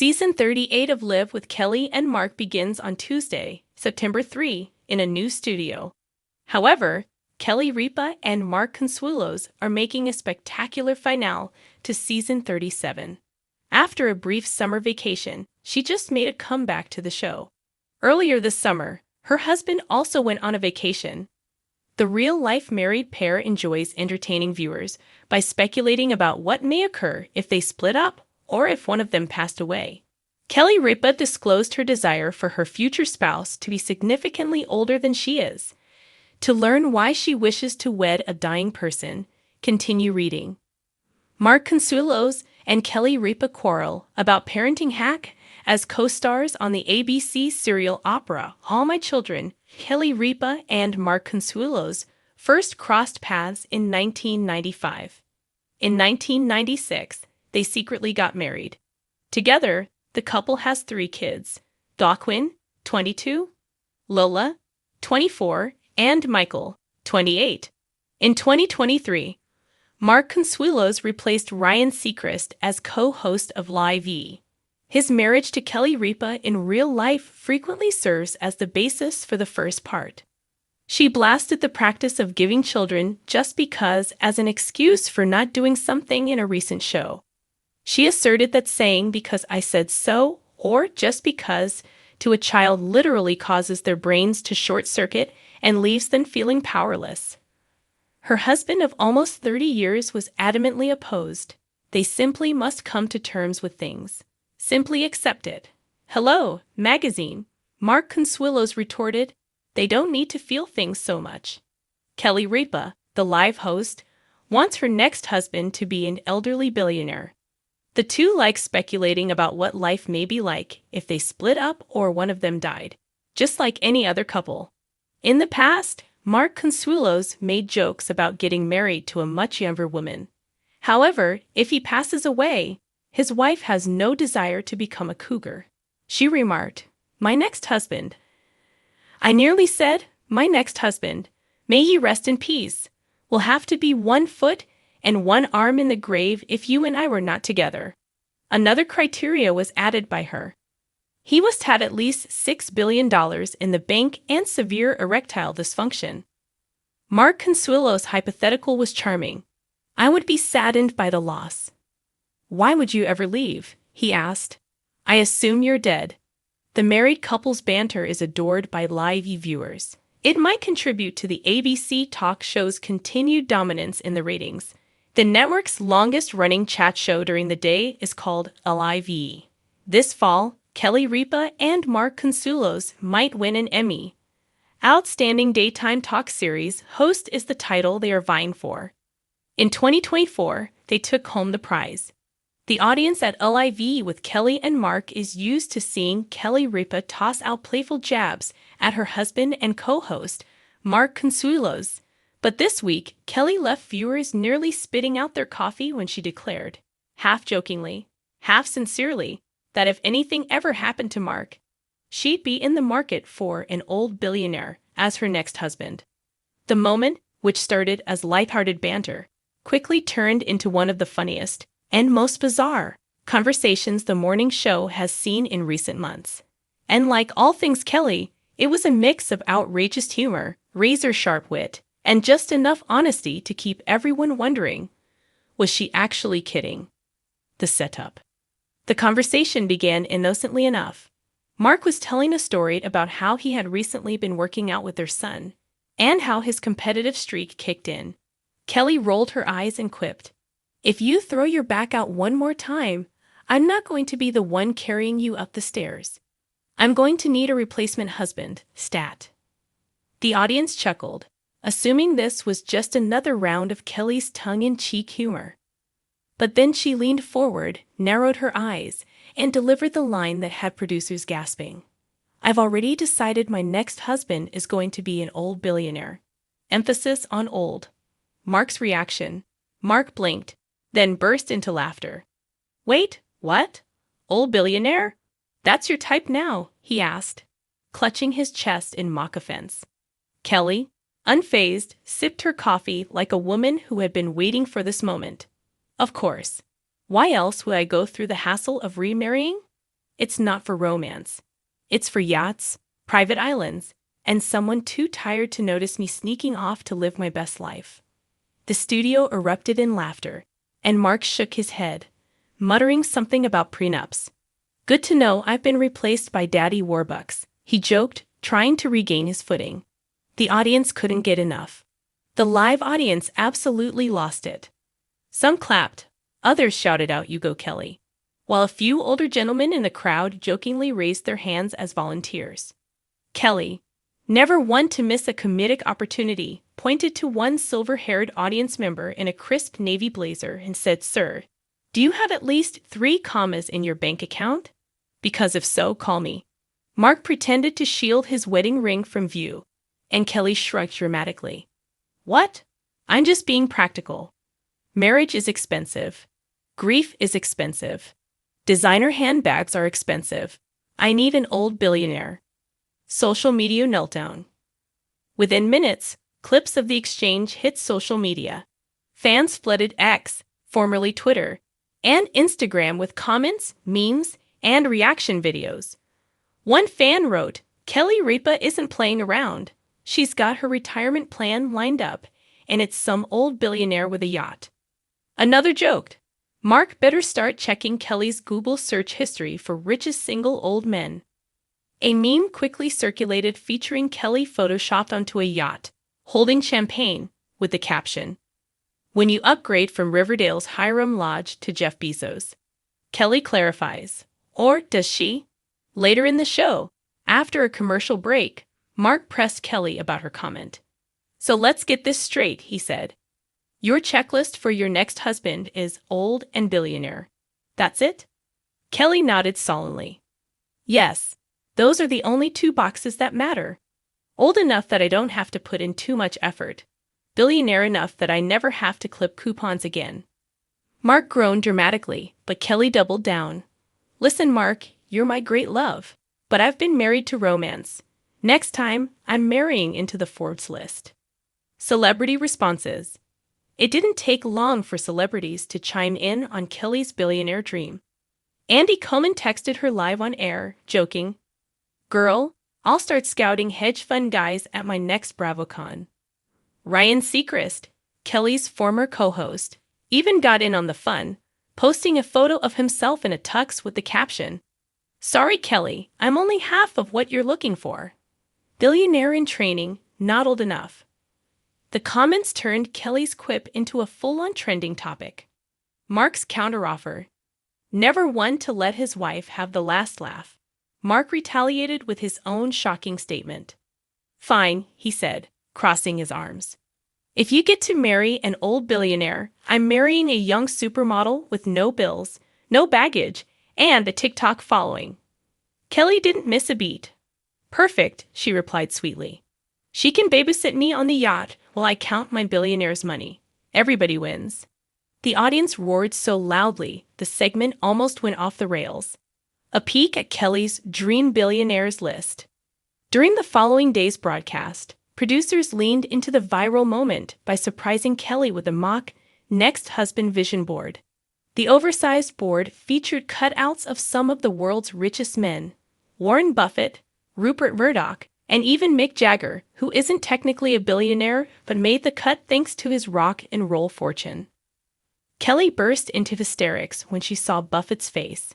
Season 38 of Live with Kelly and Mark begins on Tuesday, September 3, in a new studio. However, Kelly Ripa and Mark Consuelos are making a spectacular finale to Season 37. After a brief summer vacation, she just made a comeback to the show. Earlier this summer, her husband also went on a vacation. The real-life married pair enjoys entertaining viewers by speculating about what may occur if they split up or if one of them passed away. Kelly Ripa disclosed her desire for her future spouse to be significantly older than she is. To learn why she wishes to wed a dying person, continue reading. Mark Consuelos and Kelly Ripa quarrel about parenting hack as co-stars on the ABC serial opera All My Children. Kelly Ripa and Mark Consuelos first crossed paths in 1995. In 1996, they secretly got married. Together, the couple has 3 kids: Daquin, 22, Lola, 24, and Michael, 28. In 2023, Mark Consuelos replaced Ryan Seacrest as co-host of Live E! His marriage to Kelly Ripa in real life frequently serves as the basis for the first part. She blasted the practice of giving children just because as an excuse for not doing something in a recent show. She asserted that saying "because I said so" or "just because" to a child literally causes their brains to short-circuit and leaves them feeling powerless. Her husband of almost 30 years was adamantly opposed. They simply must come to terms with things. Simply accept it. Hello, magazine. Mark Consuelos retorted, they don't need to feel things so much. Kelly Ripa, the live host, wants her next husband to be an elderly billionaire. The two like speculating about what life may be like if they split up or one of them died, just like any other couple. In the past, Mark Consuelos made jokes about getting married to a much younger woman. However, if he passes away, his wife has no desire to become a cougar. She remarked, "My next husband." I nearly said, "My next husband, may he rest in peace, will have to be 1 foot and 1 arm in the grave if you and I were not together." Another criteria was added by her. He must have at least $6 billion in the bank and severe erectile dysfunction. Mark Consuelos' hypothetical was charming. I would be saddened by the loss. Why would you ever leave? He asked. I assume you're dead. The married couple's banter is adored by Live viewers. It might contribute to the ABC talk show's continued dominance in the ratings. The network's longest-running chat show during the day is called Live. This fall, Kelly Ripa and Mark Consuelos might win an Emmy. Outstanding Daytime Talk Series host is the title they are vying for. In 2024, they took home the prize. The audience at Live with Kelly and Mark is used to seeing Kelly Ripa toss out playful jabs at her husband and co-host, Mark Consuelos. But this week, Kelly left viewers nearly spitting out their coffee when she declared, half jokingly, half sincerely, that if anything ever happened to Mark, she'd be in the market for an old billionaire as her next husband. The moment, which started as lighthearted banter, quickly turned into one of the funniest and most bizarre conversations the morning show has seen in recent months. And like all things Kelly, it was a mix of outrageous humor, razor-sharp wit, and just enough honesty to keep everyone wondering, was she actually kidding? The setup. The conversation began innocently enough. Mark was telling a story about how he had recently been working out with their son, and how his competitive streak kicked in. Kelly rolled her eyes and quipped, "If you throw your back out one more time, I'm not going to be the one carrying you up the stairs. I'm going to need a replacement husband, stat." The audience chuckled, assuming this was just another round of Kelly's tongue-in-cheek humor. But then she leaned forward, narrowed her eyes, and delivered the line that had producers gasping. "I've already decided my next husband is going to be an old billionaire." Emphasis on old. Mark's reaction. Mark blinked, then burst into laughter. "Wait, what? Old billionaire? That's your type now?" he asked, clutching his chest in mock offense. Kelly, unfazed, sipped her coffee like a woman who had been waiting for this moment. "Of course. Why else would I go through the hassle of remarrying?" it's not for romance. It's for yachts, private islands, and someone too tired to notice me sneaking off to live my best life." The studio erupted in laughter, and Mark shook his head, muttering something about prenups. "Good to know I've been replaced by Daddy Warbucks," he joked, trying to regain his footing. The audience couldn't get enough. The live audience absolutely lost it. Some clapped, others shouted out, "You go, Kelly," while a few older gentlemen in the crowd jokingly raised their hands as volunteers. Kelly, never one to miss a comedic opportunity, pointed to one silver-haired audience member in a crisp navy blazer and said, "Sir, do you have at least 3 commas in your bank account? Because if so, call me." Mark pretended to shield his wedding ring from view, and Kelly shrugged dramatically. "What? I'm just being practical. Marriage is expensive. Grief is expensive. Designer handbags are expensive. I need an old billionaire." Social media meltdown. Within minutes, clips of the exchange hit social media. Fans flooded X, formerly Twitter, and Instagram with comments, memes, and reaction videos. One fan wrote, "Kelly Ripa isn't playing around. She's got her retirement plan lined up, and it's some old billionaire with a yacht." Another joked, "Mark better start checking Kelly's Google search history for richest single old men." A meme quickly circulated featuring Kelly photoshopped onto a yacht, holding champagne, with the caption, "When you upgrade from Riverdale's Hiram Lodge to Jeff Bezos." Kelly clarifies, or does she? Later in the show, after a commercial break, Mark pressed Kelly about her comment. "So let's get this straight," he said. "Your checklist for your next husband is old and billionaire. That's it?" Kelly nodded solemnly. "Yes, those are the only 2 boxes that matter. Old enough that I don't have to put in too much effort. Billionaire enough that I never have to clip coupons again." Mark groaned dramatically, but Kelly doubled down. "Listen, Mark, you're my great love, but I've been married to romance. Next time, I'm marrying into the Forbes list." Celebrity responses. It didn't take long for celebrities to chime in on Kelly's billionaire dream. Andy Cohen texted her live on air, joking, "Girl, I'll start scouting hedge fund guys at my next BravoCon." Ryan Seacrest, Kelly's former co-host, even got in on the fun, posting a photo of himself in a tux with the caption, "Sorry, Kelly, I'm only half of what you're looking for. Billionaire in training, not old enough." The comments turned Kelly's quip into a full-on trending topic. Mark's counteroffer. Never one to let his wife have the last laugh, Mark retaliated with his own shocking statement. "Fine," he said, crossing his arms. "If you get to marry an old billionaire, I'm marrying a young supermodel with no bills, no baggage, and a TikTok following." Kelly didn't miss a beat. "Perfect," she replied sweetly. "She can babysit me on the yacht while I count my billionaire's money. Everybody wins." The audience roared so loudly, the segment almost went off the rails. A peek at Kelly's Dream Billionaires list. During the following day's broadcast, producers leaned into the viral moment by surprising Kelly with a mock next husband vision board. The oversized board featured cutouts of some of the world's richest men: Warren Buffett, Rupert Murdoch, and even Mick Jagger, who isn't technically a billionaire but made the cut thanks to his rock and roll fortune. Kelly burst into hysterics when she saw Buffett's face.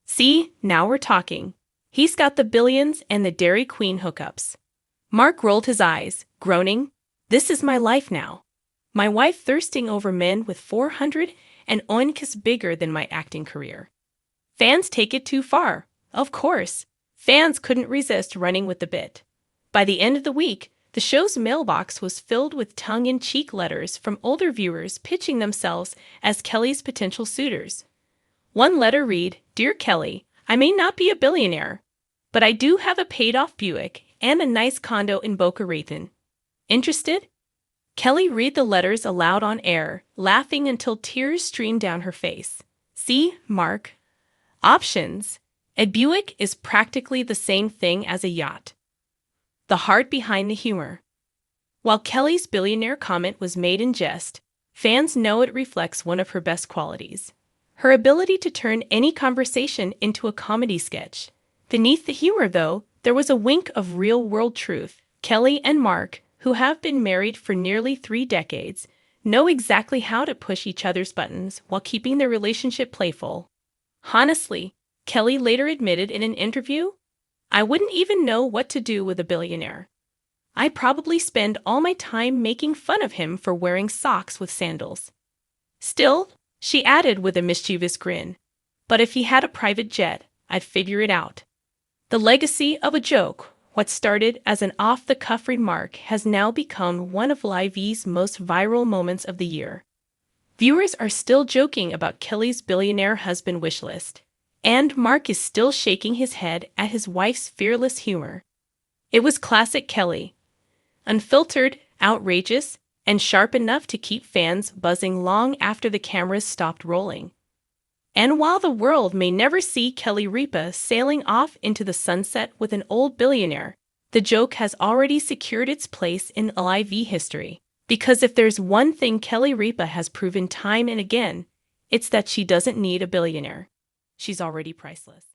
"See, now we're talking. He's got the billions and the Dairy Queen hookups." Mark rolled his eyes, groaning, "This is my life now. My wife thirsting over men with 400 and oinks bigger than my acting career." Fans take it too far. Of course, fans couldn't resist running with the bit. By the end of the week, the show's mailbox was filled with tongue-in-cheek letters from older viewers pitching themselves as Kelly's potential suitors. One letter read, "Dear Kelly, I may not be a billionaire, but I do have a paid-off Buick and a nice condo in Boca Raton. Interested?" Kelly read the letters aloud on air, laughing until tears streamed down her face. "See, Mark. Options. A Buick is practically the same thing as a yacht." The heart behind the humor. While Kelly's billionaire comment was made in jest, fans know it reflects one of her best qualities: Her ability to turn any conversation into a comedy sketch. Beneath the humor, though, there was a wink of real-world truth. Kelly and Mark, who have been married for nearly 3 decades, know exactly how to push each other's buttons while keeping their relationship playful. Honestly, Kelly later admitted in an interview, "I wouldn't even know what to do with a billionaire. I'd probably spend all my time making fun of him for wearing socks with sandals." Still, she added with a mischievous grin, "But if he had a private jet, I'd figure it out." The legacy of a joke, what started as an off-the-cuff remark, has now become one of Live's most viral moments of the year. Viewers are still joking about Kelly's billionaire husband wish list, and Mark is still shaking his head at his wife's fearless humor. It was classic Kelly. Unfiltered, outrageous, and sharp enough to keep fans buzzing long after the cameras stopped rolling. And while the world may never see Kelly Ripa sailing off into the sunset with an old billionaire, the joke has already secured its place in Live history. Because if there's one thing Kelly Ripa has proven time and again, it's that she doesn't need a billionaire. She's already priceless.